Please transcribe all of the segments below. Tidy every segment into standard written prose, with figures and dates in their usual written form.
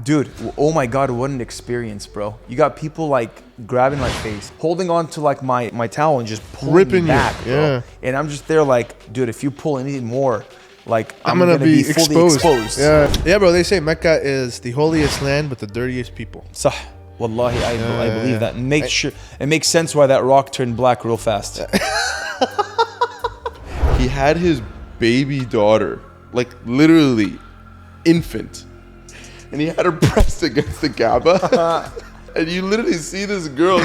Dude, oh my God, what an experience, bro. You got people like grabbing my face, holding on to like my towel and just pulling Ripping me back, you, bro. yeah. And I'm just there like, dude, if you pull anything more, like I'm gonna be fully exposed. Yeah, bro. They say Mecca is the holiest land, but the dirtiest people. Sah. Wallahi, I believe that. And it makes sense why that rock turned black real fast. He had his baby daughter, like literally infant, and he had her pressed against the Kaaba. And you literally see this girl.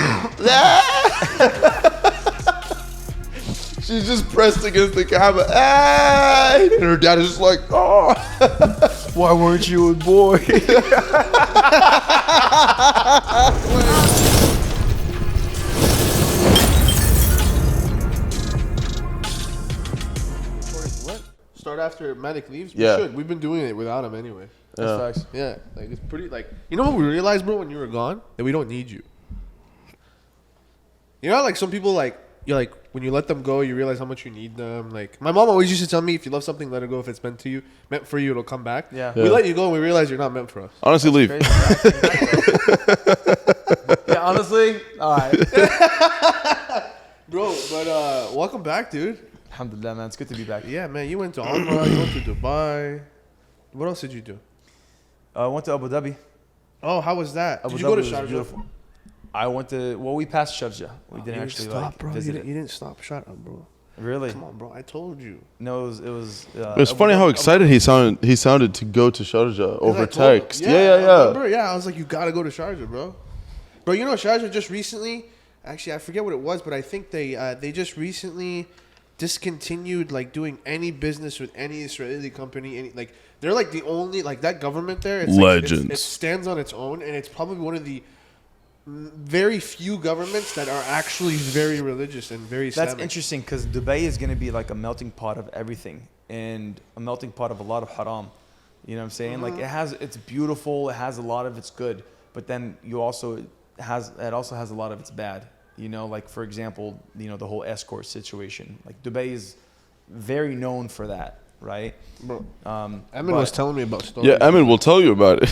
She's just pressed against the Kaaba. And her dad is just like, oh. Why weren't you a boy? What? Start after Malik leaves? Yeah. We should. We've been doing it without him anyway. That's facts. Yeah, like it's pretty. Like, you know what we realized, bro, when you were gone, that we don't need you. You know, like some people, like you're like when you let them go, you realize how much you need them. Like my mom always used to tell me, if you love something, let it go. If it's meant for you, it'll come back. Yeah. We let you go, and we realize you're not meant for us. Honestly, leave. Yeah, honestly, all right. Bro, but welcome back, dude. Alhamdulillah, man. It's good to be back. Yeah, man. You went to Umrah, you went to Dubai. What else did you do? I went to Abu Dhabi. Oh, how was that? Abu Did you go to Dhabi was Sharjah? beautiful. I went to, well, we passed Sharjah. We didn't actually visit You it. didn't stop Sharjah, bro. Really? Come on, bro. I told you. No, it was. It's funny how excited he sounded to go to Sharjah over text. Yeah. Yeah, I was like, you gotta go to Sharjah, bro. Bro, you know Sharjah just recently. Actually, I forget what it was, but I think they just recently discontinued like doing any business with any Israeli company. They're like the only like that government there. It's Legends. Like, it stands on its own, and it's probably one of the very few governments that are actually very religious and very Islamic. That's interesting because Dubai is going to be like a melting pot of everything and a melting pot of a lot of haram. You know what I'm saying? Like it's beautiful, it has a lot of its good, but then it also has a lot of its bad. You know, like for example, you know, the whole escort situation. Like Dubai is very known for that, right? Bro, Emin was telling me about stories. Yeah, Emin will tell you about it.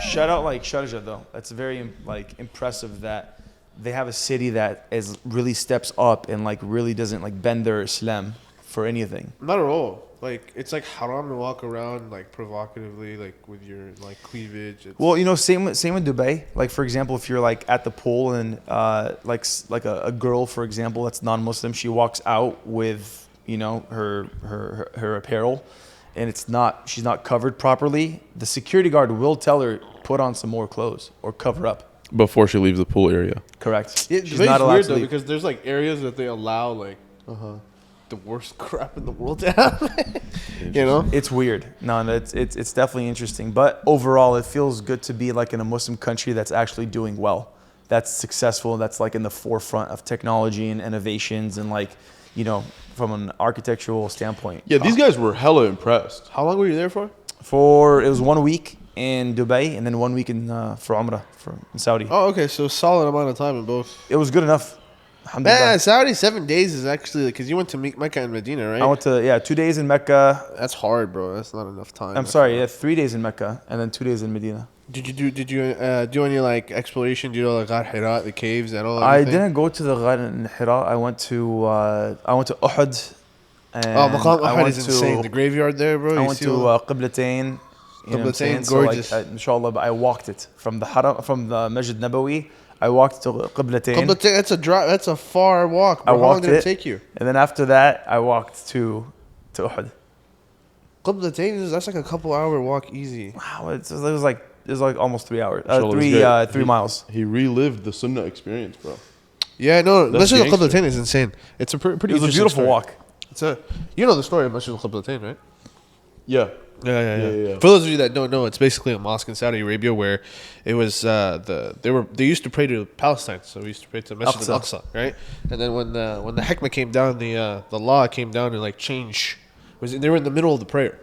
Shout out like Sharjah though. That's very like impressive that they have a city that really steps up and like really doesn't like bend their Islam for anything. Not at all. Like it's like haram to walk around like provocatively, like with your like cleavage. Well, you know, same with Dubai. Like for example, if you're like at the pool and like a girl, for example, that's non-Muslim, she walks out with, you know, her apparel, and she's not covered properly. The security guard will tell her put on some more clothes or cover up Before she leaves the pool area. Correct. Yeah, She's not allowed weird to though leave. because there's like areas that they allow like the worst crap in the world to happen. You know, It's weird. No, it's definitely interesting. But overall, it feels good to be like in a Muslim country that's actually doing well, that's successful, that's like in the forefront of technology and innovations and like, you know, from an architectural standpoint. Yeah, these guys were hella impressed. how long were you there for? It was 1 week in Dubai and then 1 week for Umrah in Saudi. Oh, okay, so solid amount of time in both. It was good enough. Alhamdulillah. Man, Saudi 7 days is actually because you went to Mecca and Medina, right? I went to 2 days in Mecca. That's hard, bro. That's not enough time. I'm sorry, 3 days in Mecca and then 2 days in Medina. Did you do any like exploration? Do you know like Ghar Hira, the caves and all? I everything? didn't go to the Ghar in Hira. I went to Uhud. And Maqam I Uhud went is to- insane. The graveyard there, bro. I you went see to all- Qiblatain. You know what I'm Qiblatain, saying? gorgeous. So like, inshallah, but I walked it from the Haram, from the Masjid Nabawi. I walked to Qiblatain. Qiblatain, that's a drive. That's a far walk, bro. I How long walked did it it. take you? And then after that, I walked to Uhud. Qiblatain that's like a couple hour walk easy. Wow, it was like almost 3 hours. Inshallah, this guy- 3 miles. He relived the Sunnah experience, bro. Yeah, no, That's Masjid gangster. al-Qiblatain is insane. It's a pretty. It was a interesting beautiful story. walk. You know the story of Masjid al-Qiblatain, right? Yeah. Yeah. For those of you that don't know, it's basically a mosque in Saudi Arabia where it was they used to pray to Palestine, so we used to pray to Masjid al-Aqsa, right? And then when the hikmah came down, the law came down to like change. They were in the middle of the prayer,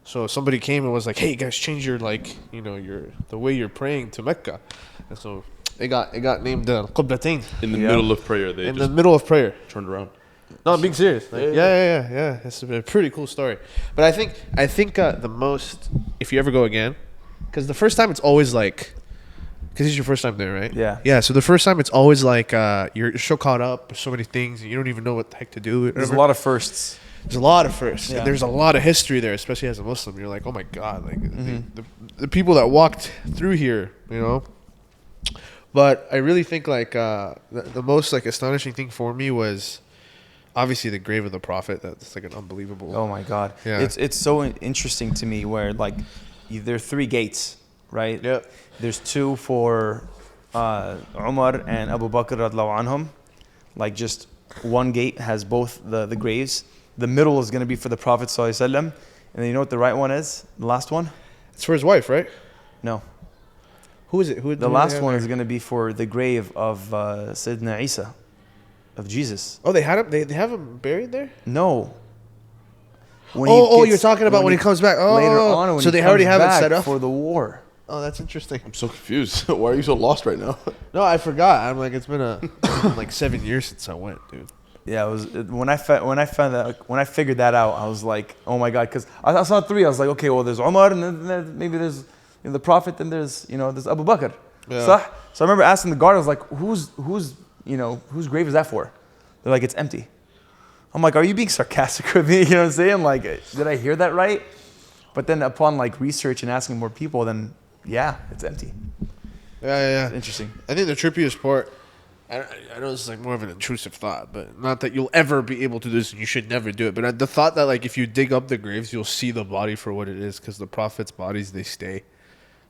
so somebody came and was like, "Hey guys, change your the way you're praying to Mecca," and so it got named Qiblatain In the middle of prayer, they in just the middle of prayer. turned around. No, I'm being serious. Like, yeah. It's a pretty cool story. But I think the most, if you ever go again, because the first time it's always like, because it's your first time there, right? Yeah. Yeah. So the first time it's always like you're so caught up with so many things and you don't even know what the heck to do. There's a lot of firsts. There's a lot of firsts. Yeah. And there's a lot of history there, especially as a Muslim. You're like, oh my God, like the people that walked through here, you know. But I really think like the most like astonishing thing for me was obviously the grave of the Prophet. That's like an unbelievable. Oh my God. Yeah. It's so interesting to me where like there are 3 gates, right? Yep. There's 2 for Umar and Abu Bakr radhiyallahu anhum. Like just one gate has both the graves. The middle is going to be for the Prophet sallallahu alaihi wasallam. And then you know what the right one is? The last one? It's for his wife, right? No. Who is it? The last one is going to be for the grave of Sayyidina Isa, of Jesus. Oh, they had him. They have him buried there. No. When You're talking about when he comes back. Oh, later on, when so he they already comes have it back set up for the war. Oh, that's interesting. I'm so confused. Why are you so lost right now? No, I forgot. I'm like, it's been like 7 years since I went, dude. Yeah, it was when I figured that out, I was like, oh my God, because I saw 3. I was like, okay, well, there's Umar, and then maybe there's the Prophet, and there's Abu Bakr. Yeah. So I remember asking the guard, I was like, whose grave is that for? They're like, it's empty. I'm like, are you being sarcastic with me? You know what I'm saying? Like, did I hear that right? But then upon like research and asking more people, then yeah, it's empty. Yeah. Interesting. I think the trippiest part, I know this is like more of an intrusive thought, but not that you'll ever be able to do this and you should never do it. But the thought that like if you dig up the graves, you'll see the body for what it is, because the Prophet's bodies, they stay.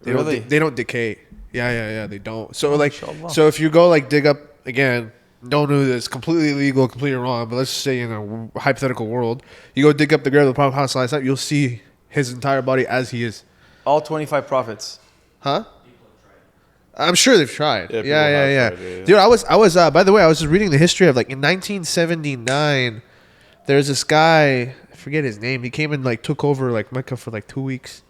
They don't decay. Yeah, they don't. So so if you go like dig up again, don't do this, completely illegal, completely wrong, but let's just say in a hypothetical world, you go dig up the grave of the Prophet ﷺ, you'll see his entire body as he is. All 25 prophets. Huh? I'm sure they've tried. Yeah. Tried, yeah. Dude, I was by the way, I was just reading the history of like in 1979, there's this guy, I forget his name. He came and like took over like Mecca for like 2 weeks.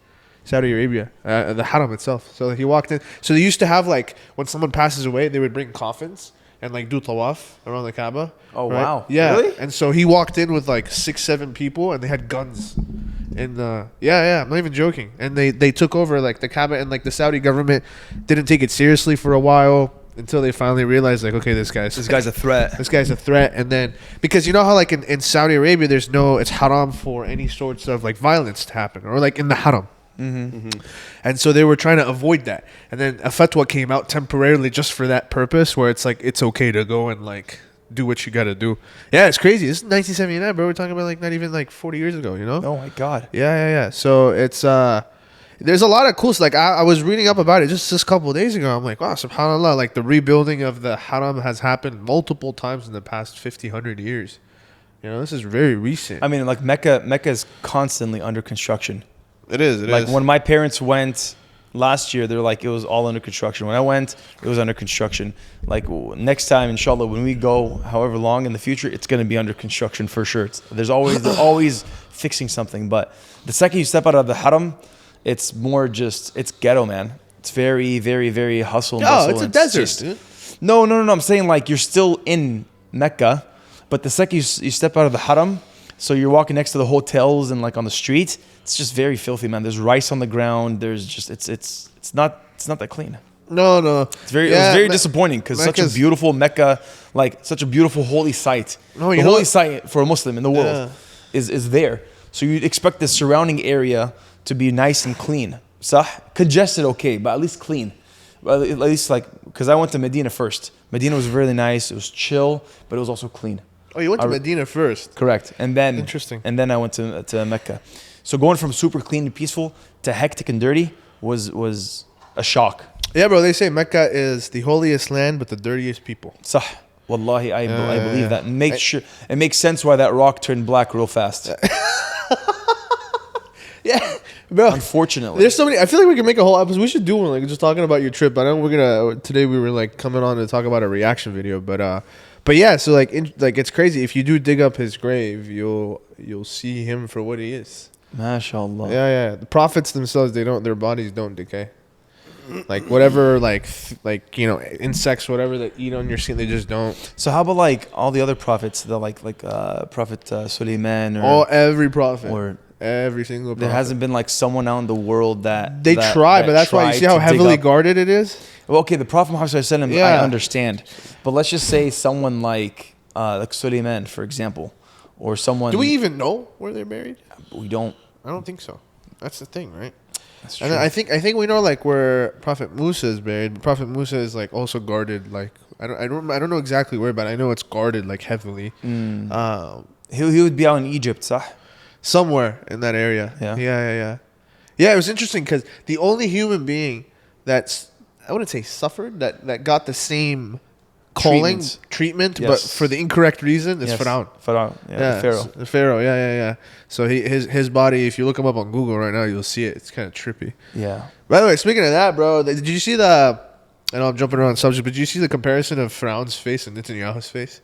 Saudi Arabia, the haram itself. So he walked in. So they used to have like when someone passes away, they would bring coffins and like do tawaf around the Kaaba. Oh right? wow! Yeah. Really? And so he walked in with like 6-7 people, and they had guns. And yeah, I'm not even joking. And they took over like the Kaaba, and like the Saudi government didn't take it seriously for a while until they finally realized like, okay, this guy's a threat. This guy's a threat. And then because you know how like in Saudi Arabia, it's haram for any sorts of like violence to happen, or like in the haram. And so they were trying to avoid that, and then a fatwa came out temporarily just for that purpose, where it's like it's okay to go and like do what you gotta do. Yeah, it's crazy. This is 1979, bro. We're talking about like not even like 40 years ago, you know? Oh my God. Yeah. So it's there's a lot of cool stuff. Like I was reading up about it just a couple of days ago. I'm like, wow, subhanallah, like the rebuilding of the haram has happened multiple times in the past 100 years. You know, this is very recent. I mean, like Mecca is constantly under construction. It is. Like when my parents went last year, they're like, it was all under construction. When I went, it was under construction. Like next time, inshallah, when we go, however long in the future, it's going to be under construction for sure. They're always fixing something. But the second you step out of the haram, it's more just, it's ghetto, man. It's very, very, very hustle and bustle. Oh, it's a desert, dude. No. I'm saying like you're still in Mecca, but the second you step out of the haram, so you're walking next to the hotels and like on the street, it's just very filthy, man. There's rice on the ground. There's just it's not that clean. No. It was very disappointing because such a beautiful Mecca, like such a beautiful holy site. No, the holy site for a Muslim in the world is there. So you'd expect the surrounding area to be nice and clean. Congested, okay, but at least clean. At least like, because I went to Medina first. Medina was really nice. It was chill, but it was also clean. Oh, you went to Medina first. Correct. And then interesting. And then I went to Mecca. So going from super clean and peaceful to hectic and dirty was a shock. Yeah, bro. They say Mecca is the holiest land, but the dirtiest people. Sah. Wallahi, I believe that. It makes sense why that rock turned black real fast. Yeah, bro. Unfortunately, there's so many. I feel like we can make a whole episode. We should do one, like just talking about your trip. I know today we were like coming on to talk about a reaction video, but yeah. So like it's crazy. If you do dig up his grave, you'll see him for what he is. MashaAllah. Yeah. The prophets themselves, their bodies don't decay. Like whatever, like insects, whatever that eat on your skin, they just don't. So how about like all the other prophets, the like Prophet Suleiman or every prophet, or Every single prophet. There hasn't been like someone out in the world that They try, but that's why you see how heavily guarded it is. Well, okay, the Prophet Muhammad sallallahu alaihi wasallam, Yeah. I understand, but let's just say someone like Suleiman, for example, or someone. Do we even know where they're buried? We don't. I don't think so. That's the thing, right? That's And true. then I think we know like where Prophet Musa is buried. But Prophet Musa is like also guarded. Like I don't know exactly where, but I know it's guarded like heavily. He would be out in Egypt, sah? Somewhere in that area. Yeah. Yeah, it was interesting because the only human being that's, I wouldn't say suffered, that got the same calling, treatment, Yes. but for the incorrect reason is Pharaoh. Pharaoh, the Pharaoh. The Pharaoh, yeah. So his body, if you look him up on Google right now, you'll see it. It's kind of trippy. Yeah. By the way, speaking of that, bro, did you see the, I know I'm jumping around subject, but did you see the comparison of Pharaoh's face and Netanyahu's face?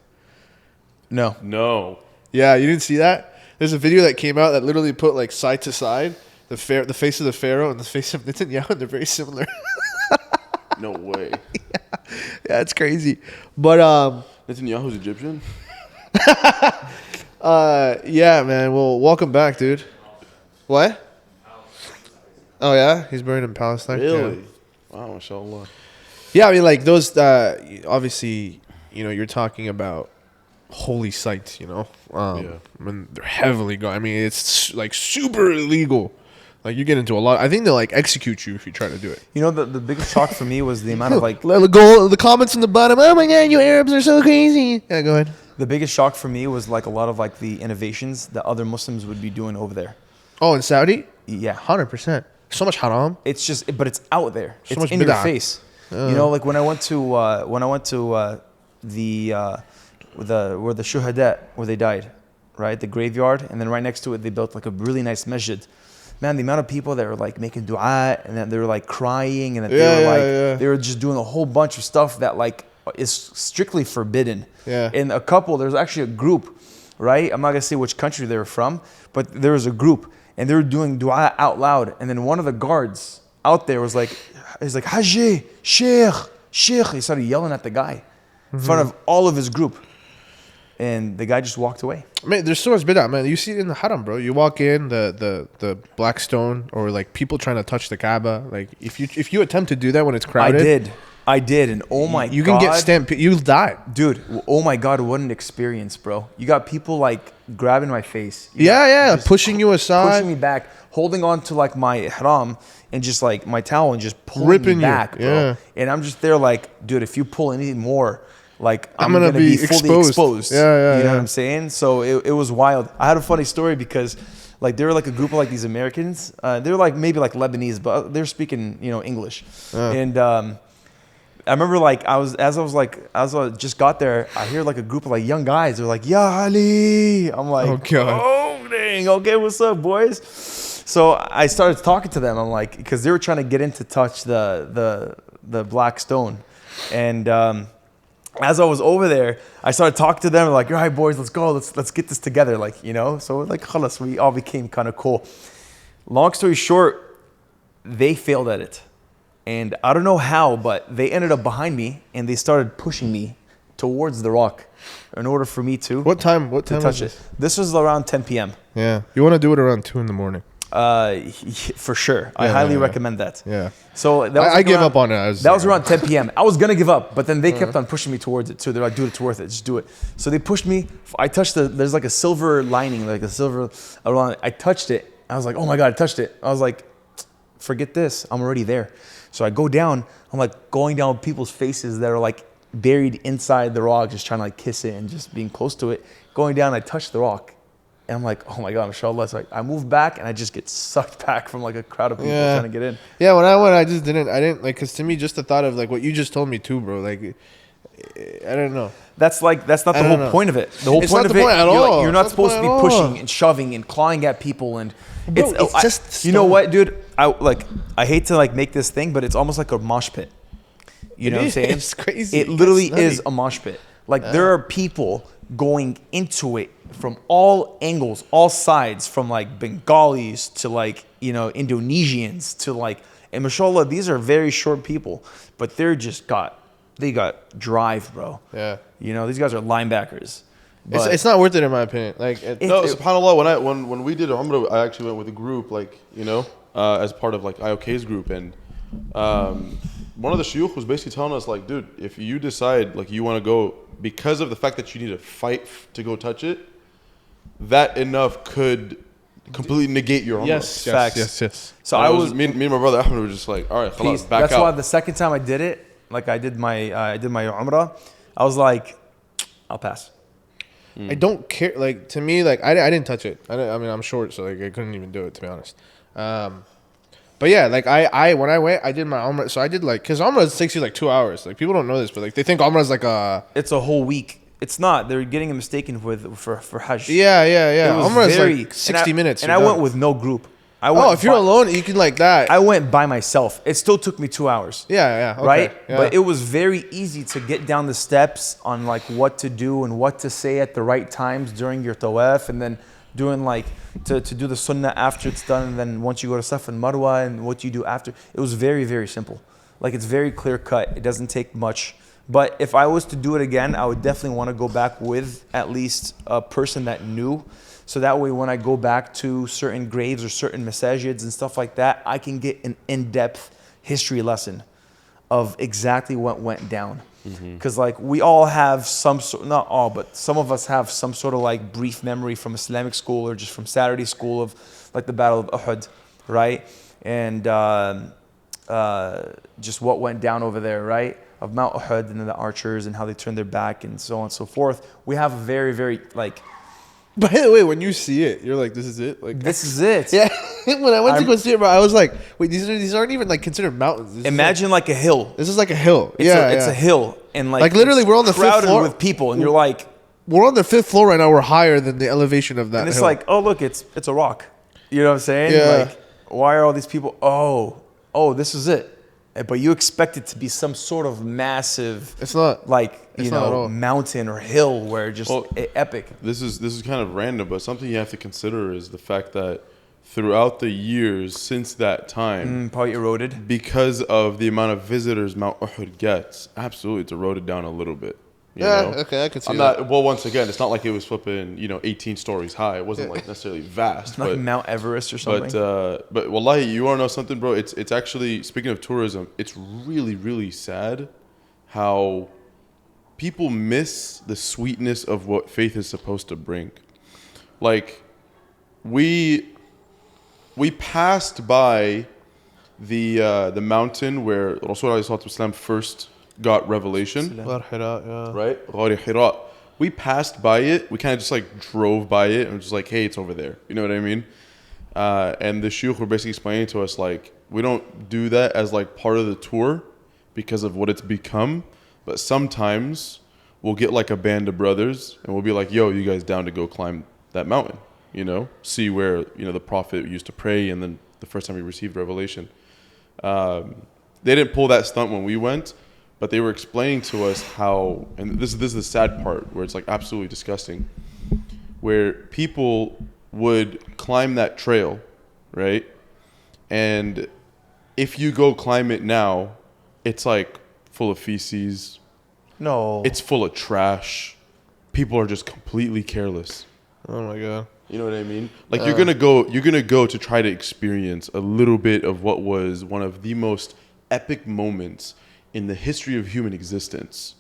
No. No. Yeah, you didn't see that? There's a video that came out that literally put like side to side the face of the Pharaoh and the face of Netanyahu, and they're very similar. No way. Yeah, it's crazy. But Netanyahu's Egyptian? yeah, man. Well, welcome back, dude. What? Oh yeah, he's buried in Palestine. Really? Yeah. Wow, mashallah. Yeah, I mean, like those. Obviously, you know, you're talking about holy sites. You know, Yeah. I mean, they're heavily I mean, it's like super illegal. Like you get into a lot. I think they'll like execute you if you try to do it. You know, the biggest shock for me was the amount of like. Go the comments in the bottom. Oh my god, you Arabs are so crazy. Yeah, go ahead. The biggest shock for me was like a lot of like the innovations that other Muslims would be doing over there. Oh, in Saudi, Yeah. 100%. So much haram. It's just, but it's out there. So It's much in your bid'ah. face. You know, like when I went to the where the shuhada, where they died, right, the graveyard, and then right next to it they built like a really nice masjid. Man, the amount of people that were like making dua and that they were like crying and that they were just doing a whole bunch of stuff that like is strictly forbidden. Yeah. And a couple, there's actually a group, right? I'm not gonna say which country they were from, but there was a group and they were doing dua out loud. And then one of the guards out there was like, he's like, Haji, Sheikh. He started yelling at the guy in front of all of his group. And the guy just walked away. Man, there's so much bid'ah, man. You see it in the haram, bro. You walk in, the black stone, or like people trying to touch the Kaaba. Like if you attempt to do that when it's crowded, I did, and oh my god, you can get stamped. You'll die, dude. Oh my god, what an experience, bro. You got people like grabbing my face. Yeah, just pushing you aside, pushing me back, holding on to like my ihram and just like my towel and just pulling Ripping me you, back, bro. yeah. And I'm just there like, dude, if you pull any more, like I'm gonna gonna be fully exposed. exposed. Yeah, You know yeah. what I'm saying? So it was wild. I had a funny story because like they were like a group of like these Americans. They were like maybe like Lebanese, but they're speaking, you know, English. And I remember like as I just got there, I hear like a group of like young guys. They're like, "Ya Ali." I'm like, Oh, God. "Oh dang, okay, what's up, boys?" So I started talking to them. I'm like, because they were trying to get in to touch the black stone, and as I was over there, I started talking to them like, "All right, boys, let's go. Let's get this together." Like, you know, so like, khalas, we all became kind of cool. Long story short, they failed at it. And I don't know how, but they ended up behind me and they started pushing me towards the rock in order for me to What time to was touch this? it. This was around 10 p.m. Yeah, you want to do it around 2 a.m. For sure. I Yeah, highly yeah. recommend that. Yeah. So that was I like gave around- up on it. That was around 10 p.m. I was gonna give up, but then they kept on pushing me towards it too. They're like, "Dude, it's worth it. Just do it." So they pushed me. I touched there's like a silver lining, like a silver around it. I touched it. I was like, "Oh my god, I touched it." I was like, "Forget this. I'm already there." So I go down. I'm like going down people's faces that are like buried inside the rock, just trying to like kiss it and just being close to it. Going down, I touch the rock. And I'm like, "Oh my god, mashallah." So I move back and I just get sucked back from like a crowd of people trying to get in. Yeah, when I went, I didn't like, cause to me, just the thought of like what you just told me too, bro. Like, I don't know. That's not the I don't whole know. point of it. The whole It's point not of the it, point at you're, all. you're not It's not the supposed to be point at all. pushing and shoving and clawing at people and Bro, it's just you know stone. what, dude? I hate to like make this thing, but it's almost like a mosh pit. You know what I'm saying? It's crazy. It literally It's nutty. is a mosh pit. Like there are people going into it from all angles, all sides, from like Bengalis to like, you know, Indonesians to like, and mashallah, these are very short people, but they got drive, bro. Yeah. You know, these guys are linebackers. But It's not worth it in my opinion. Like No, subhanAllah, when we did Umrah, I actually went with a group, like, as part of like IOK's group, and one of the shuyukh was basically telling us, like, dude, if you decide like you want to go because of the fact that you need to fight to go touch it, that enough could completely negate your Umrah. yes. So I was me and my brother Ahmed were just like, all right, khalas, back That's out. why the second time I did it, like I did my Umrah, I was like, I'll pass. I don't care. Like to me, like I didn't touch it. I mean, I'm short, so like I couldn't even do it, to be honest. But yeah, like I when I went, I did my Umrah. So I did like, because Umrah takes you like 2 hours. Like people don't know this, but like they think Umrah is like a. It's a whole week. It's not. They're getting it mistaken for Hajj. Yeah. It was Umrah is very, like 60 minutes. And I went with no group. If you're alone, you can like that. I went by myself. It still took me 2 hours. Yeah. Okay, right? yeah. But it was very easy to get down the steps on like what to do and what to say at the right times during your tawaf, and then doing like to do the sunnah after it's done, and then once you go to Safa and Marwa and what you do after. It was very, very simple. Like it's very clear cut. It doesn't take much. But if I was to do it again, I would definitely want to go back with at least a person that knew. So that way when I go back to certain graves or certain masajids and stuff like that, I can get an in-depth history lesson of exactly what went down. Because like we all have some sort, not all, but some of us have some sort of like brief memory from Islamic school or just from Saturday school of like the Battle of Uhud, right? And just what went down over there, right? Of Mount Uhud and then the archers and how they turned their back and so on and so forth. We have a very, very like... By the way, when you see it, you're like, this is it? Like This is it. Yeah. When I went to go see it, bro, I was like, wait, these aren't even like considered mountains. This Imagine like a hill. This is like a hill. It's a hill. And like literally we're on the 5th crowded floor with people and you're like... We're on the 5th floor right now. We're higher than the elevation of that And it's hill. like, oh, look, it's a rock. You know what I'm saying? Yeah. Like, why are all these people... Oh, this is it. But you expect it to be some sort of massive... It's not. Like, It's not at all. mountain or hill where just epic. This is kind of random, but something you have to consider is the fact that throughout the years since that time, Probably eroded. because of the amount of visitors Mount Uhud gets, absolutely it's eroded down a little bit. You know? Okay, I can see I'm that. not, well, once again, it's not like it was flipping, 18 stories high. It wasn't like necessarily vast. It's like Mount Everest or something. But wallahi, you want to know something, bro? It's actually, speaking of tourism, it's really, really sad how people miss the sweetness of what faith is supposed to bring. Like, we passed by the mountain where Rasulullah first got revelation. Right? Ghari Hira. We passed by it. We kind of just like drove by it and just like, hey, it's over there. You know what I mean? And the shuyukh were basically explaining to us, like, we don't do that as like part of the tour because of what it's become. But sometimes we'll get like a band of brothers and we'll be like, yo, you guys down to go climb that mountain? See where, the Prophet used to pray and then the first time he received revelation. They didn't pull that stunt when we went, but they were explaining to us how, and this is the sad part where it's like absolutely disgusting, where people would climb that trail, right? And if you go climb it now, it's like full of feces. No. It's full of trash. People are just completely careless. Oh my god. You know what I mean? Like you're gonna go to try to experience a little bit of what was one of the most epic moments in the history of human existence.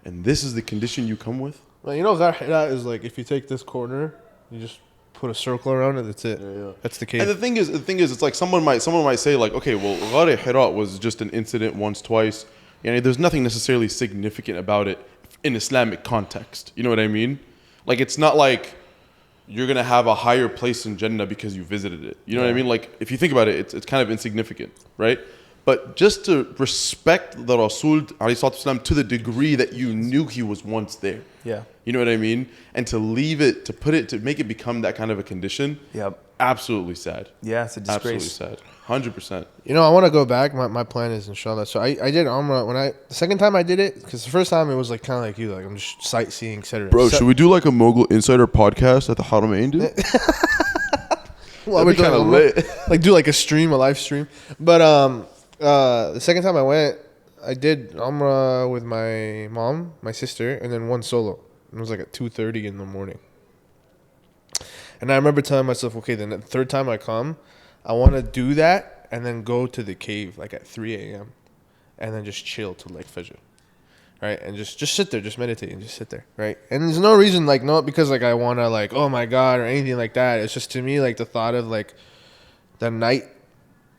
And this is the condition you come with? Well, Ghar Hira is like, if you take this corner, you just put a circle around it, that's it. Yeah. That's the case. And the thing is, it's like someone might say like, okay, well, Ghar Hira was just an incident once, twice. There's nothing necessarily significant about it in Islamic context. You know what I mean? Like, it's not like you're going to have a higher place in Jannah because you visited it. You know what I mean? Like, if you think about it, it's kind of insignificant, right? But just to respect the Rasul ﷺ to the degree that you knew he was once there. Yeah. You know what I mean? And to leave it, to make it become that kind of a condition. Yep. Absolutely sad. Yeah, it's a disgrace. Absolutely sad. 100%. I want to go back. My plan is inshallah. So I did Umrah the second time I did it, because the first time it was like kind of like you, like I'm just sightseeing, etc. Bro, should we do like a Mogul Insider podcast at the Haramain, dude? Well, That'd be kind of lit. Like do like a live stream. But the second time I went, I did Umrah with my mom, my sister, and then one solo. It was like at 2:30 in the morning. And I remember telling myself, okay, then the third time I come, I want to do that and then go to the cave like at 3 a.m. and then just chill till like Fajr. Right? And just sit there, just meditate and just sit there. Right? And there's no reason, like, not because like I want to like, oh my God, or anything like that. It's just to me like the thought of like the night,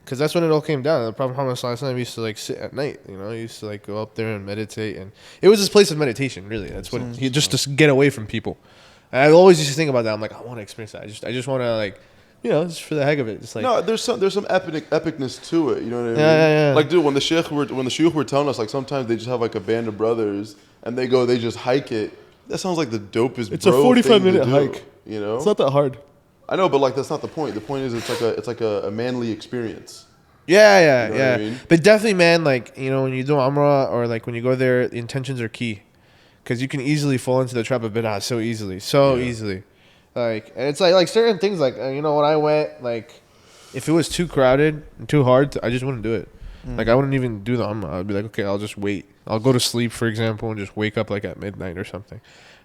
because that's when it all came down. The Prophet Muhammad Sallallahu Alaihi Wasallam used to like sit at night, you know, he used to like go up there and meditate, and it was his place of meditation, really. That's what he just to get away from people. And I always used to think about that. I'm like, I want to experience that. I just want to like, you know, just for the heck of it, just like. No, there's some epicness to it. You know what I mean? Yeah. Like, dude, when the shuyukh were telling us, like, sometimes they just have like a band of brothers and they just hike it. That sounds like the dopest. It's a 45-minute hike. You know, It's not that hard. I know, but like that's not the point. The point is it's like a manly experience. Yeah. You know what I mean? But definitely, man, like, you know, when you do Umrah or like when you go there, the intentions are key. Because you can easily fall into the trap of bid'ah so easily. Like, and it's like certain things, like, you know, when I went, like, if it was too crowded and too hard, I just wouldn't do it. Like, I wouldn't even do the Umrah. I'd be like, okay, I'll just wait. I'll go to sleep, for example, and just wake up like at midnight or something.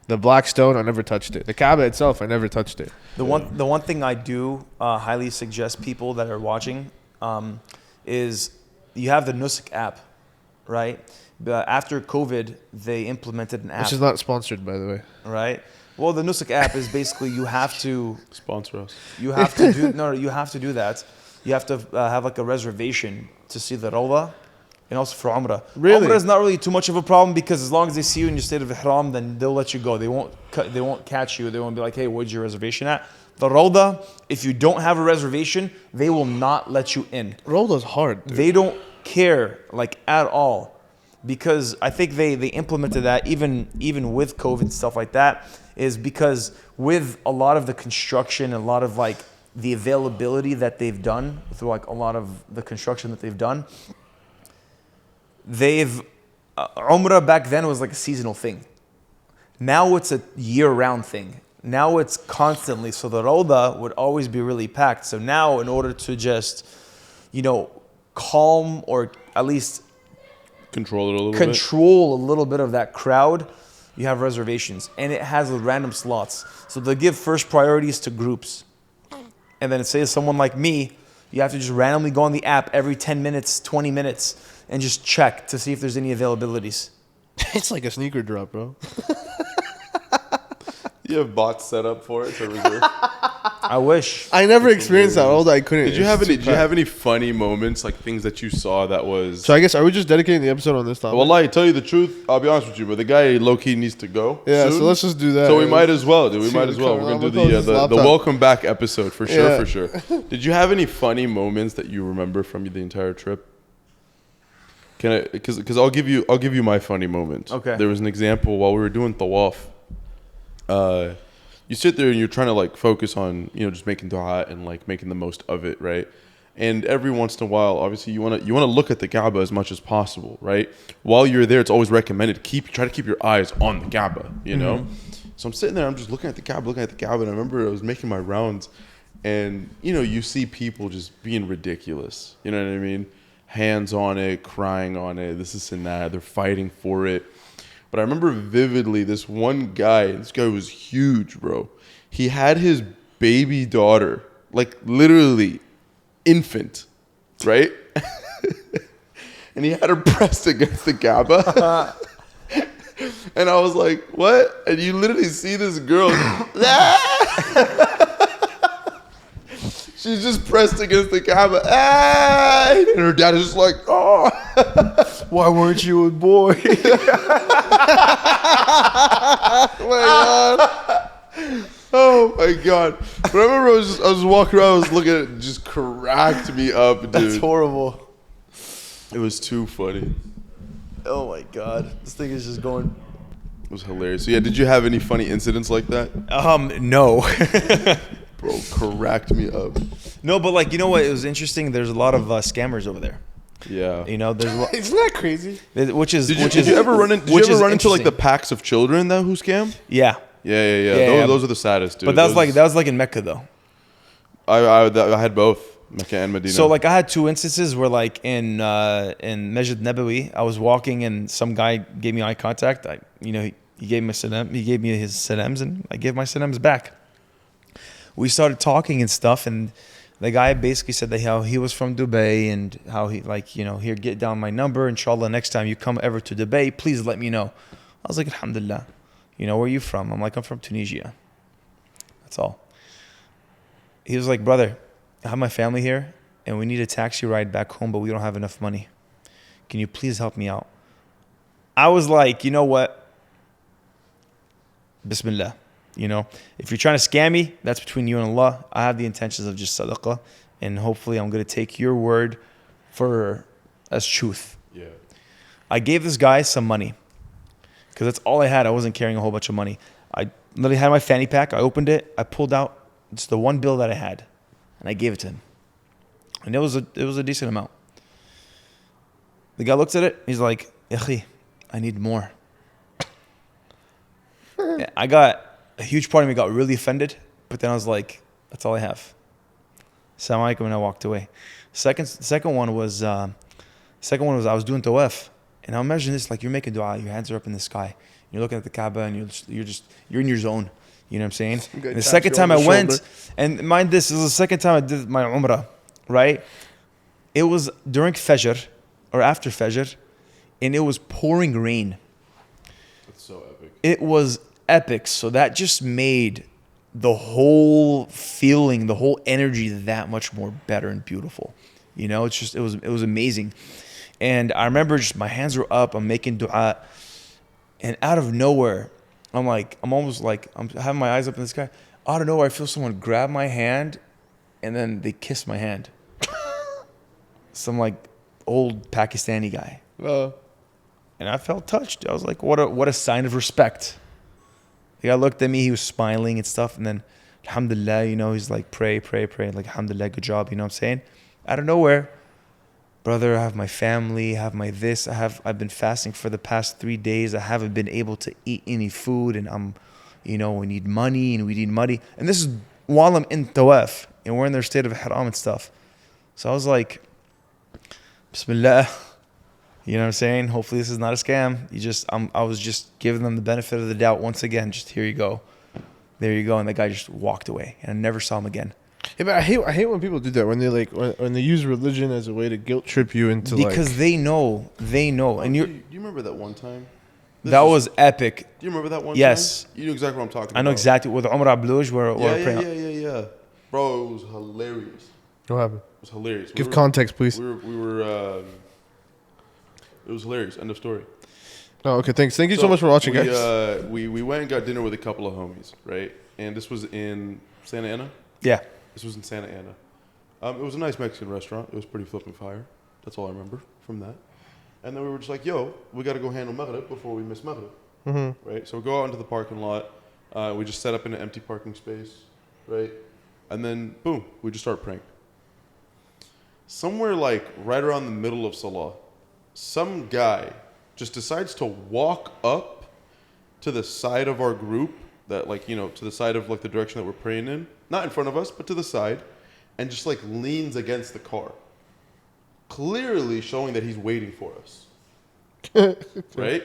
The Black Stone, I never touched it. The Kaaba itself, I never touched it. The one thing I do highly suggest people that are watching is you have the Nusuk app, right? But after COVID, they implemented an app. Which is not sponsored, by the way. Right? Well, the Nusuk app is basically you have to Sponsor us. you have to do you have to do that. You have to have like a reservation to see the Rawda and also for Umrah. Really? Umrah is not really too much of a problem because as long as they see you in your state of Ihram, then they'll let you go. They won't catch you. They won't be like, hey, where's your reservation at? The Rawda, if you don't have a reservation, they will not let you in. Rawda's hard, dude. They don't care like at all. Because I think they implemented that even with COVID and stuff like that, is because with a lot of the construction, a lot of like the availability that they've done through like a lot of the construction that they've done, Umrah back then was like a seasonal thing. Now it's a year-round thing. Now it's constantly. So the Rawda would always be really packed. So now in order to just, you know, calm or at least Control it a little bit of that crowd, you have reservations, and it has random slots. So they give first priorities to groups, and then say someone like me, you have to just randomly go on the app every 10 minutes, 20 minutes, and just check to see if there's any availabilities. It's like a sneaker drop, bro. You have bots set up for it to reserve. I wish. I never experienced that. Although I couldn't. Did you have any funny moments, like things that you saw that was? So I guess, are we just dedicating the episode on this topic? Well, I tell you the truth, I'll be honest with you, but the guy low key needs to go. Yeah, soon. So let's just do that. So we might as well, dude. We See might as well. what's We're gonna coming do on. the welcome back episode for sure, Yeah. for sure. Did you have any funny moments that you remember from the entire trip? Can I? Because I'll give you my funny moment. Okay. There was an example while we were doing tawaf. You sit there and you're trying to like focus on, you know, just making dua and like making the most of it, right? And every once in a while, obviously, you want to look at the Kaaba as much as possible, right? While you're there, it's always recommended try to keep your eyes on the Kaaba, you know. So I'm sitting there, I'm just looking at the Kaaba, and I remember I was making my rounds, and you know, you see people just being ridiculous, you know what I mean? Hands on it, crying on it, this and that. They're fighting for it. But I remember vividly this one guy. This guy was huge, bro. He had his baby daughter, like literally infant, right? And he had her pressed against the Kaaba. And I was like, what? And you literally see this girl. She's just pressed against the Kaaba. And her dad is just like, oh. Why weren't you a boy? Oh my god! But I remember I was walking around, I was looking at it, just cracked me up, dude. That's horrible. It was too funny. Oh my god, this thing is just going. It was hilarious. So yeah, did you have any funny incidents like that? No. Bro, cracked me up. No, but like, you know what? It was interesting. There's a lot of scammers over there. Yeah. You know, there's Isn't that crazy? Did you ever run into like the packs of children that who scam? Yeah. Yeah. Those are the saddest, dude. But that was like in Mecca though. I had both Mecca and Medina. So like I had two instances where like in Masjid Nabawi, I was walking and some guy gave me eye contact. He He gave me salam. He gave me his salams, and I gave my salams back. We started talking and stuff, and the guy basically said that how he was from Dubai and how he, like, you know, here, get down my number. Inshallah, next time you come ever to Dubai, please let me know. I was like, alhamdulillah. You know, where are you from? I'm like, I'm from Tunisia. That's all. He was like, brother, I have my family here, and we need a taxi ride back home, but we don't have enough money. Can you please help me out? I was like, you know what? Bismillah. You know, if you're trying to scam me, that's between you and Allah. I have the intentions of just sadaqah, and hopefully I'm going to take your word for as truth. Yeah. I gave this guy some money because that's all I had. I wasn't carrying a whole bunch of money. I literally had my fanny pack. I opened it. I pulled out just the one bill that I had, and I gave it to him. And it was a decent amount. The guy looks at it. He's like, "Akhi, I need more." I got a huge part of me got really offended, but then I was like, "That's all I have." Assalamu alaikum, and I walked away. Second one was I was doing tawaf, and I imagine this, like, you're making dua, your hands are up in the sky, you're looking at the Kaaba, and you're in your zone. You know what I'm saying? And the second time I went, and mind this is the second time I did my Umrah, right? It was during Fajr or after Fajr, and it was pouring rain. That's so epic. It was epic. So that just made the whole feeling, the whole energy that much more better and beautiful. You know, it was amazing. And I remember just my hands were up, I'm making dua, and out of nowhere, I'm having my eyes up in the sky. Out of nowhere, I feel someone grab my hand, and then they kiss my hand. Some like old Pakistani guy. And I felt touched. I was like, what a sign of respect. The guy looked at me, he was smiling and stuff, and then alhamdulillah, you know, he's like, pray, like, alhamdulillah, good job, you know what I'm saying? Out of nowhere, brother, I have my family, I have my this, I've been fasting for the past 3 days, I haven't been able to eat any food, and we need money, and this is while I'm in tawaf, and we're in their state of haram and stuff. So I was like, Bismillah. You know what I'm saying? Hopefully this is not a scam. I was just giving them the benefit of the doubt once again. Just here you go. There you go. And the guy just walked away, and I never saw him again. Yeah, but I hate when people do that, when they when they use religion as a way to guilt trip you into, because they know. And do you remember that one time? That was epic. Do you remember that one time? Yes. You know exactly what I'm talking about. I know exactly with Umrah Bluj where Yeah. Bro, it was hilarious. What happened? It was hilarious. Give context, please. It was hilarious. End of story. Oh, okay. Thanks. Thank you so much for watching, guys. We went and got dinner with a couple of homies, right? And this was in Santa Ana. Yeah. This was in Santa Ana. It was a nice Mexican restaurant. It was pretty flipping fire. That's all I remember from that. And then we were just like, yo, we got to go handle Maghrib before we miss Maghrib. Mm-hmm. Right? So we go out into the parking lot. We just set up in an empty parking space, right? And then, boom, we just start praying. Somewhere like right around the middle of Salah, some guy just decides to walk up to the side of our group, that, like, you know, to the side of, like, the direction that we're praying in, not in front of us, but to the side, and just, like, leans against the car, clearly showing that he's waiting for us. Right?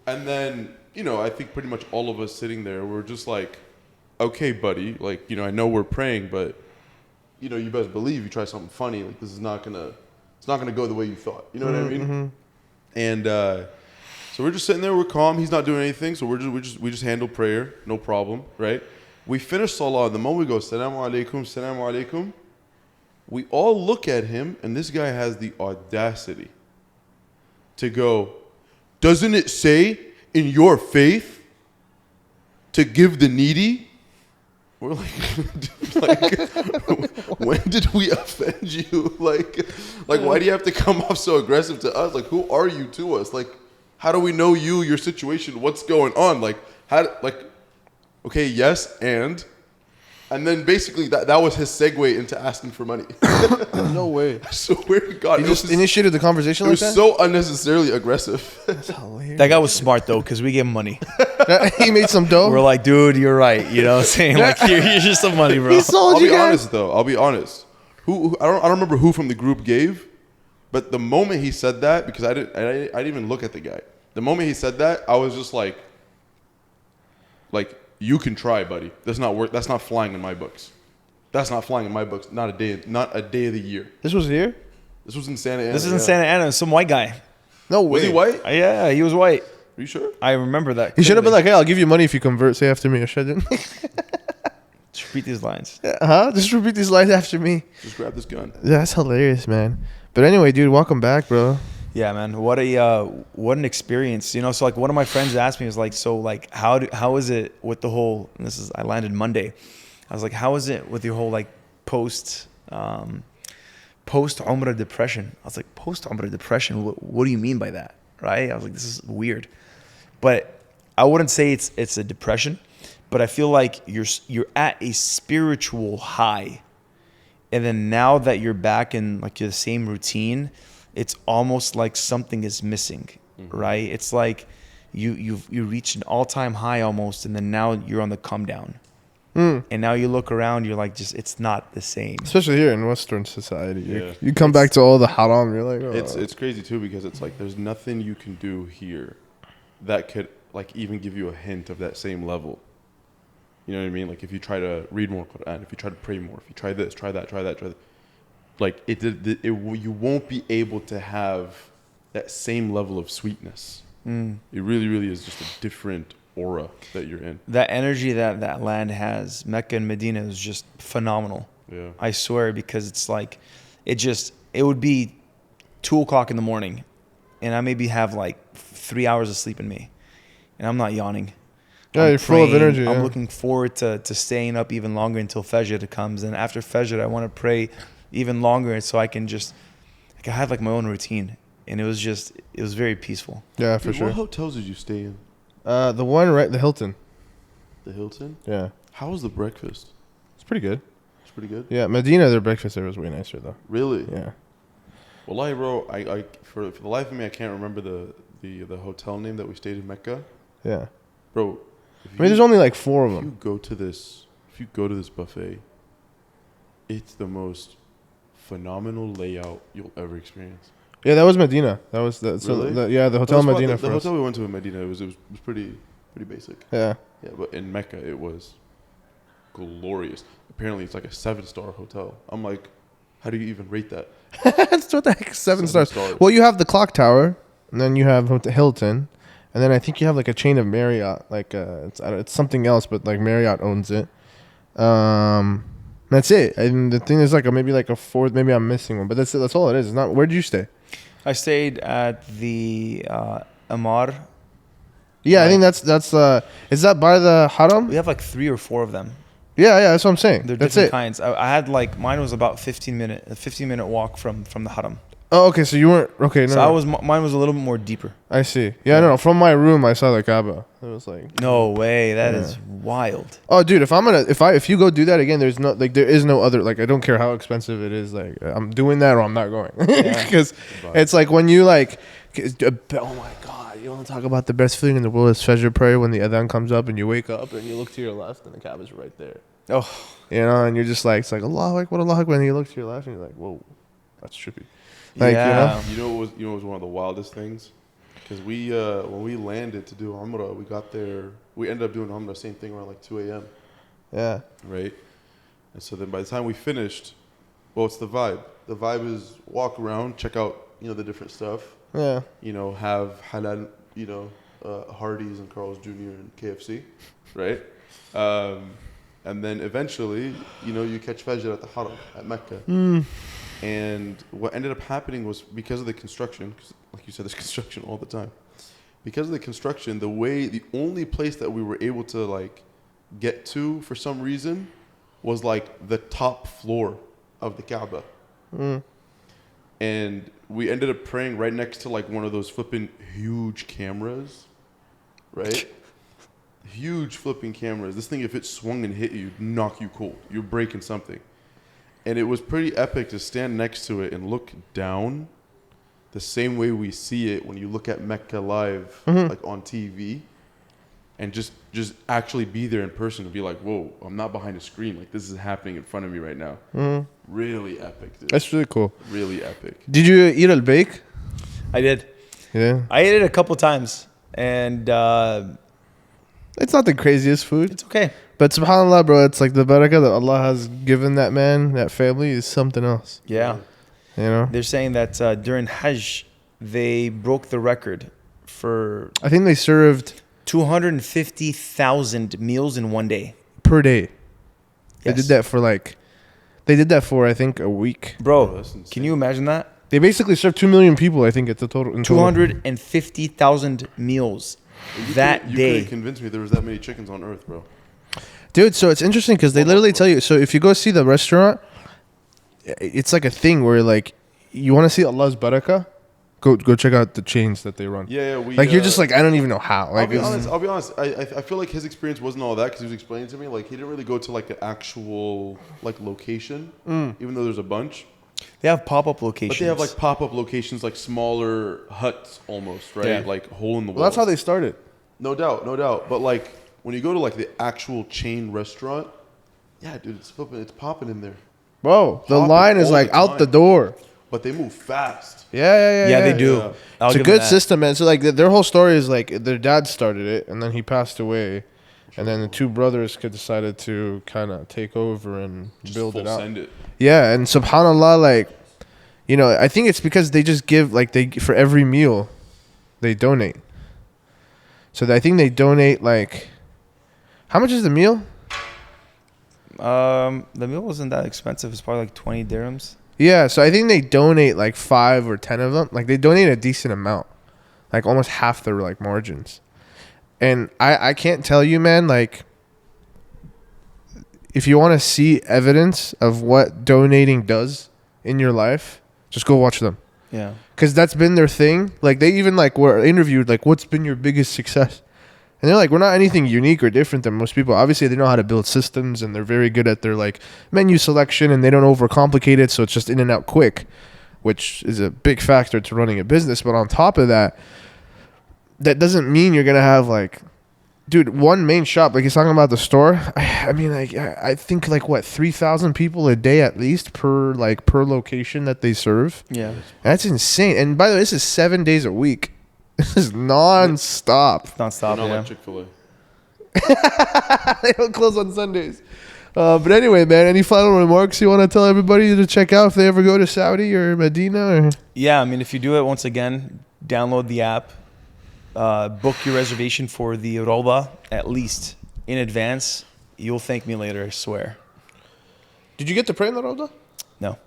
And then, you know, I think pretty much all of us sitting there were just like, okay, buddy, like, you know, I know we're praying, but, you know, you best believe you try something funny, like, this is not gonna go the way you thought. You know what I mean? Mm-hmm. And so we're just sitting there, we're calm, he's not doing anything, so we just handle prayer, no problem, right? We finish Salah, and the moment we go, Salamu alaikum, we all look at him, and this guy has the audacity to go, doesn't it say in your faith to give the needy? We're like, when did we offend you? Like, why do you have to come off so aggressive to us? Like, who are you to us? Like, how do we know you, your situation, what's going on? Like, okay, yes, and then basically that was his segue into asking for money. No way. I swear to God. He just initiated the conversation like that? It was so unnecessarily aggressive. That's hilarious. That guy was smart, though, because we gave him money. He made some dough? We're like, dude, you're right. You know what I'm saying? Like, here's just some money, bro. He sold I'll you be guys. honest, though. I'll be honest. Who I don't remember who from the group gave, but the moment he said that, because I didn't even look at the guy. The moment he said that, I was just like, like you can try, buddy. That's not work. That's not flying in my books. That's not flying in my books. Not a day of the year. This was here? This was in Santa Ana. This is in Santa Ana. Some white guy. No way. Was he white? Yeah, he was white. Are you sure? I remember that. He should have been clearly. like, hey, I'll give you money if you convert. Say after me. Or should Just repeat these lines. Huh? Just repeat these lines after me. Just grab this gun. Yeah, that's hilarious, man. But anyway, dude, welcome back, bro. Yeah, man. What an experience. You know, so like one of my friends asked me, was like, so like how is it with the whole, and this is, I landed Monday. I was like, how is it with your whole like post Umrah depression? I was like, post Umrah depression? What do you mean by that? Right? I was like, this is weird. But I wouldn't say it's a depression, but I feel like you're at a spiritual high. And then now that you're back in like the same routine, it's almost like something is missing, right? It's like you reach an all-time high almost, and then now you're on the come down. And now you look around, you're like, just it's not the same. Especially here in Western society. Yeah. You come back to all the haram, you're like, oh. It's crazy too, because it's like there's nothing you can do here that could like even give you a hint of that same level. You know what I mean? Like if you try to read more Quran, if you try to pray more, if you try this, try that, try that, like you won't be able to have that same level of sweetness. It really, really is just a different aura that you're in. That energy that land has, Mecca and Medina, is just phenomenal. Yeah. I swear, because it's like, it would be 2:00 in the morning, and I maybe have like 3 hours of sleep in me, and I'm not yawning. Yeah, you're full of energy. I'm looking forward to staying up even longer until Fajr comes, and after Fajr, I want to pray even longer, so I can just, like, I have like my own routine, and it was very peaceful. Yeah, for sure. What hotels did you stay in? The one right, the Hilton. The Hilton? Yeah. How was the breakfast? It's pretty good. It's pretty good. Yeah, Medina, their breakfast there was way nicer though. Really? Yeah. Wallahi, bro, I for the life of me, I can't remember the hotel name that we stayed in Mecca. Yeah. Bro, I mean, there's only like 4 of if them. you go to this buffet, it's the most phenomenal layout you'll ever experience. Yeah, that was Medina. That was the Really? the hotel in Medina. The hotel we went to in Medina, it was pretty basic. Yeah. Yeah, but in Mecca it was glorious. Apparently it's like a 7-star hotel. I'm like, how do you even rate that? That's what the heck, 7 stars. 7 stars. Well, you have the clock tower, and then you have Hilton, and then I think you have like a chain of Marriott. Like it's something else, but like Marriott owns it. That's it. And the thing is like maybe like a 4th. Maybe I'm missing one, but that's it. That's all it is. It's not. Where did you stay? I stayed at the Amar. Yeah, Right. I think that's is that by the Haram? We have like 3 or 4 of them. Yeah, that's what I'm saying. They're That's different it. kinds. I had like, mine was about 15 minute walk from the Haram. Oh, okay. So you weren't okay. No, So no. mine was a little bit more deeper. I see. Yeah, no. From my room, I saw the Kaaba. It was like, No way, that Yeah. is wild. oh, dude, if you go do that again, there is no other, like, I don't care how expensive it is. Like, I'm doing that or I'm not going, because it's like when you like, oh my god, you want to talk about the best feeling in the world is Fajr prayer when the adhan comes up and you wake up and you look to your left and the Kaaba's right there. Oh, You know, and you're just like, it's like Allahu Akbar, Allahu Akbar, and you look to your left and you're like, whoa, that's trippy. Like, yeah. You know what was one of the wildest things? Because we when we landed to do Umrah, we got there. We ended up doing Umrah, same thing, around like 2 a.m. Yeah. Right? And so then by the time we finished, well, it's the vibe. The vibe is walk around, check out, the different stuff. Yeah. Have halal, Hardee's and Carl's Jr. and KFC, right? And then eventually, you catch Fajr at the Haram, at Mecca. And what ended up happening was, because of the construction, 'cause like you said, there's construction all the time. Because of the construction, the only place that we were able to like get to for some reason was like the top floor of the Kaaba. And we ended up praying right next to like one of those flipping huge cameras, right? Huge flipping cameras. This thing, if it swung and hit you, knock you cold. You're breaking something. And it was pretty epic to stand next to it and look down the same way we see it when you look at Mecca live, like on TV, and just actually be there in person and be like, whoa, I'm not behind a screen. Like, this is happening in front of me right now. Really epic, dude. That's really cool. Really epic. Did you eat al-bake? I did. Yeah. I ate it a couple times, and It's not the craziest food. It's okay. But subhanAllah, bro, it's like the barakah that Allah has given that man, that family, is something else. Yeah. You know? They're saying that during Hajj, they broke the record for I think they served 250,000 meals in one day. per day. They Yes. did that for I think, a week. Bro, that's insane. can you imagine that? They basically served 2 million people, I think, at the total. In total. 250,000 meals that You day. couldn't convince me there was that many chickens on Earth, bro. Dude, so it's interesting because they literally tell you. So if you go see the restaurant, it's like a thing where like you want to see Allah's barakah, go check out the chains that they run. Yeah, we Like you're just like I don't even know how. Like I'll be honest. I feel like his experience wasn't all that because he was explaining to me like he didn't really go to like an actual like location, even though there's a bunch. They have pop-up locations. But they have like pop-up locations, like smaller huts almost, right? Yeah. Like hole in the wall. well, that's how they started. No doubt, no doubt. But like when you go to like the actual chain restaurant, yeah, dude, it's flipping, it's popping in there. Bro, the Popping line is all like the out the time. door. But they move fast. Yeah, they do. Yeah. I'll It's a give them good that. system, man. So like their whole story is like their dad started it and then he passed away, and then the two brothers decided to kind of take over and Just build it full out. send it. Yeah, and subhanallah, like, you know, I think it's because they just give like for every meal, they donate. So I think they donate like, how much is the meal? The meal wasn't that expensive. It's probably like 20 dirhams. Yeah, so I think they donate like 5 or 10 of them. Like they donate a decent amount, like almost half their like margins. And I can't tell you, man, like if you want to see evidence of what donating does in your life, just go watch them. Yeah. Because that's been their thing. Like they even like were interviewed like, what's been your biggest success? And they're like, we're not anything unique or different than most people. Obviously, they know how to build systems and they're very good at their like menu selection and they don't overcomplicate it. So it's just in and out quick, which is a big factor to running a business. But on top of that, that doesn't mean you're going to have like, dude, one main shop, like he's talking about the store. I mean, like, I think like what, 3,000 people a day at least per location that they serve. Yeah. That's insane. And by the way, this is 7 days a week. This is non-stop. Non-stop, Not yeah. like Chick-fil-A. They don't close on Sundays. But anyway, man, any final remarks you want to tell everybody to check out if they ever go to Saudi or Medina? Or? Yeah, I mean, if you do it, once again, download the app. Book your reservation for the Rawda at least in advance. You'll thank me later, I swear. Did you get to pray in the Rawda? No.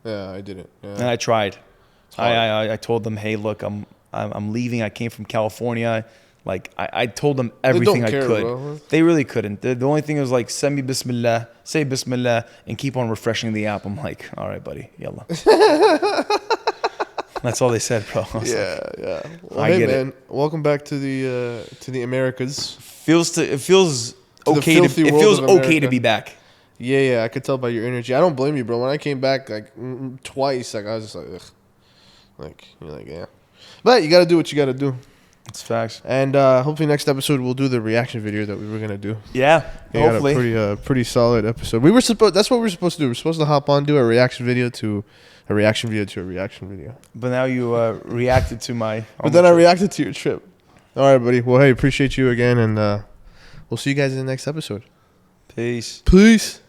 Yeah, I didn't. Yeah. And I tried. I told them, hey, look, I'm leaving. I came from California. Like I told them everything don't I care, could. bro. They really couldn't. The only thing was like, send me Bismillah, say Bismillah, and keep on refreshing the app. I'm like, all right, buddy, yalla. That's all they said, bro. I was like, Yeah. Well, I hey, get it. man, welcome back to the Americas. it feels the okay. filthy It world feels of okay America. to be back. Yeah, I could tell by your energy. I don't blame you, bro. When I came back like twice, like I was just like, ugh. Like you're like, yeah. But you got to do what you got to do. It's facts. And hopefully next episode we'll do the reaction video that we were gonna do. Yeah, We hopefully. got a pretty solid episode. That's what we were supposed to do. We're supposed to hop on, do a reaction video to a reaction video to a reaction video. But now you reacted to my. But then I reacted to your trip. All right, buddy. Well, hey, appreciate you again, and we'll see you guys in the next episode. Peace. Peace.